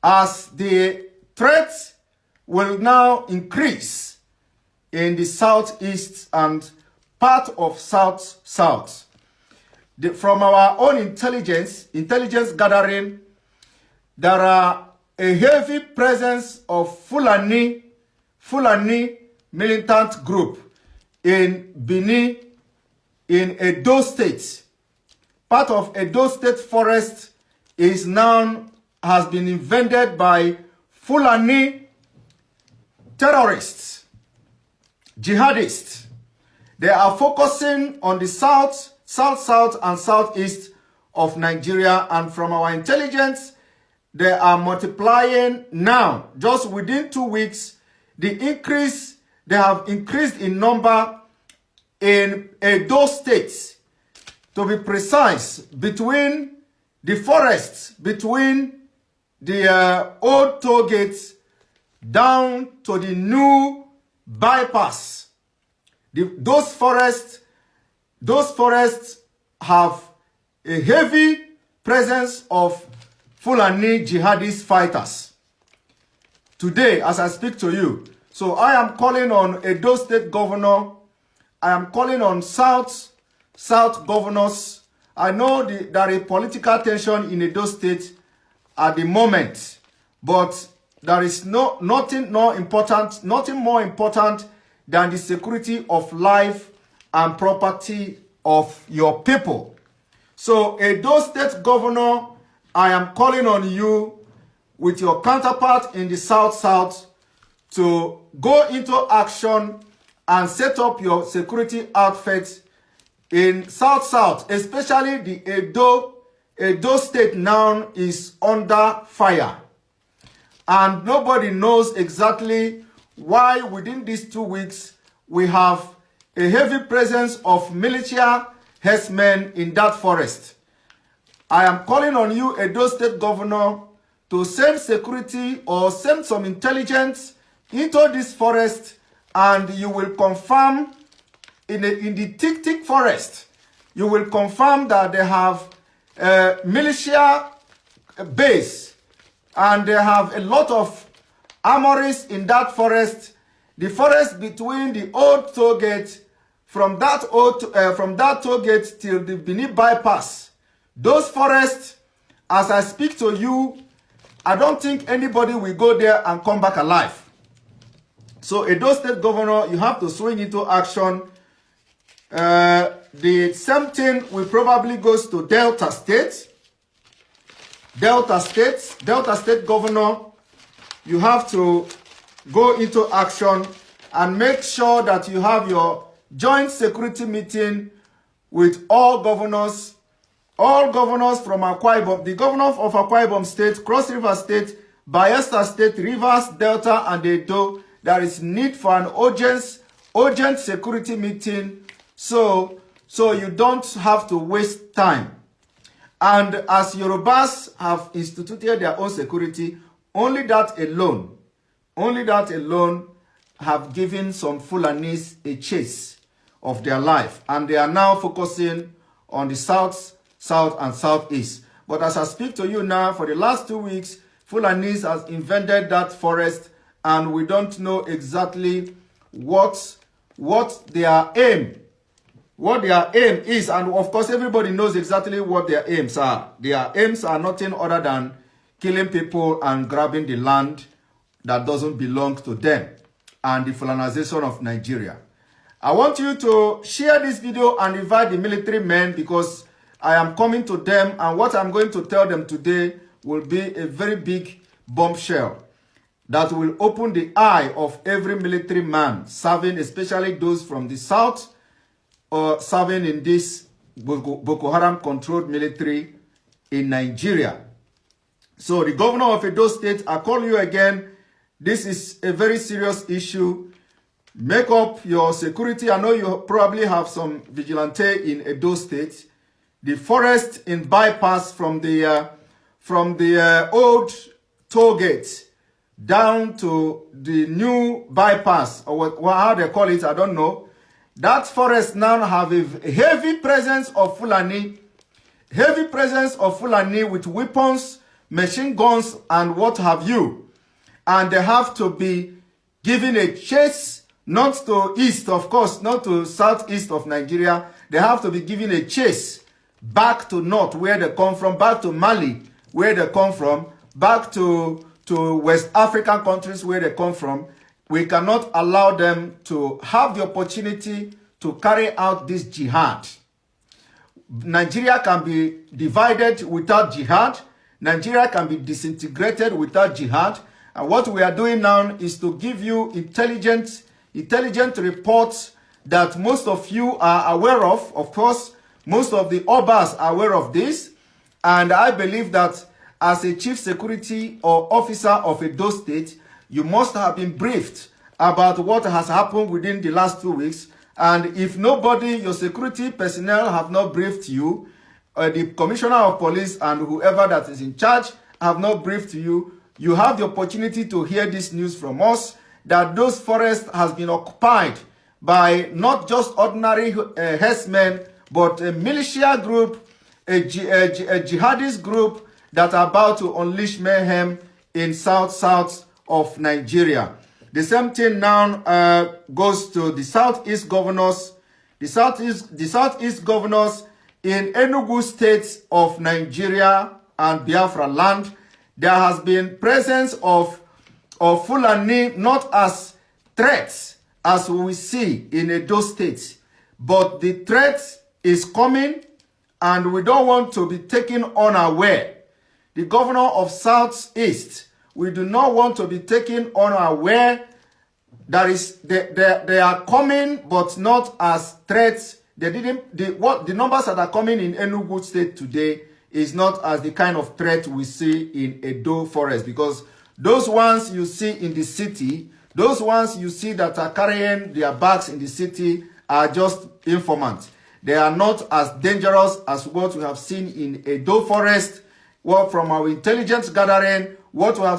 as the threat will now increase in the southeast and part of south. From our own intelligence gathering, there are a heavy presence of Fulani militant group in Benin, in Edo State. Part of Edo State forest has been invaded by Fulani terrorists, jihadists. They are focusing on the south and southeast of Nigeria, and from our intelligence, they are multiplying now. Just within 2 weeks, they have increased in number in Edo State. To be precise, between the forests, between the old toll gates down to the new bypass, those forests have a heavy presence of Fulani jihadist fighters. Today, as I speak to you, so I am calling on Edo State Governor. I am calling on South governors. I know there is political tension in Edo State at the moment, but there is nothing more important than the security of life and property of your people. So, Edo State Governor, I am calling on you with your counterpart in the south to go into action and set up your security outfits in south, especially the Edo State now is under fire. And nobody knows exactly why within these 2 weeks we have a heavy presence of militia herdsmen in that forest. I am calling on you, Edo State Governor, to send security or send some intelligence into this forest, and you will confirm in the thick forest, you will confirm that they have a militia base and they have a lot of armories in that forest. The forest between the old toll gate, from that toll gate till the Benin bypass, those forests, as I speak to you, I don't think anybody will go there and come back alive. So, Edo State Governor, you have to swing into action. The same thing will probably goes to Delta State. Delta State Governor, you have to go into action and make sure that you have your joint security meeting with all governors from Akwa Ibom, the governor of Akwa Ibom State, Cross River State, Bayelsa State, Rivers, Delta, and Edo. There is need for an urgent security meeting so you don't have to waste time. And as Yorubas have instituted their own security, only that alone have given some Fulanis a chase of their life. And they are now focusing on the south and southeast. But as I speak to you now, for the last 2 weeks, Fulanis has invaded that forest, and we don't know exactly what their aim is. And of course, everybody knows exactly what their aims are. Their aims are nothing other than killing people and grabbing the land that doesn't belong to them, and the Fulanization of Nigeria. I want you to share this video and invite the military men, because I am coming to them, and what I'm going to tell them today will be a very big bombshell that will open the eye of every military man serving, especially those from the south or serving in this Boko Haram controlled military in Nigeria. So the governor of Edo State, I call you again. This is a very serious issue. Make up your security. I know you probably have some vigilante in Edo State. The forest in bypass from the old toll gate down to the new bypass, or how they call it, I don't know. That forest now have a heavy presence of Fulani with weapons machine guns and what have you. And they have to be given a chase, not to east, of course, not to southeast of Nigeria. They have to be given a chase back to north, where they come from, back to Mali, where they come from, back to West African countries where they come from. We cannot allow them to have the opportunity to carry out this jihad. Nigeria can be divided without jihad. Nigeria can be disintegrated without jihad. And what we are doing now is to give you intelligent reports that most of you are aware of. Of course, most of the Obas are aware of this. And I believe that as a chief security or officer of Edo State, you must have been briefed about what has happened within the last 2 weeks. And if nobody, your security personnel have not briefed you, the commissioner of police and whoever that is in charge have not briefed you, you have the opportunity to hear this news from us, that those forests has been occupied by not just ordinary herdsmen, but a militia group, a jihadist group that are about to unleash mayhem in south of Nigeria. The same thing now goes to the southeast governors. The southeast governors in Enugu State of Nigeria and Biafra land. There has been presence of Fulani, not as threats as we see in Edo State, but the threat is coming and we don't want to be taken unaware. The governor of Southeast, we do not want to be taken unaware. They are coming, but not as threats. The numbers that are coming in Enugu State today is not as the kind of threat we see in Edo Forest, because those ones you see in the city, those ones you see that are carrying their bags in the city are just informants. They are not as dangerous as what we have seen in Edo Forest. Well, from our intelligence gathering, what we have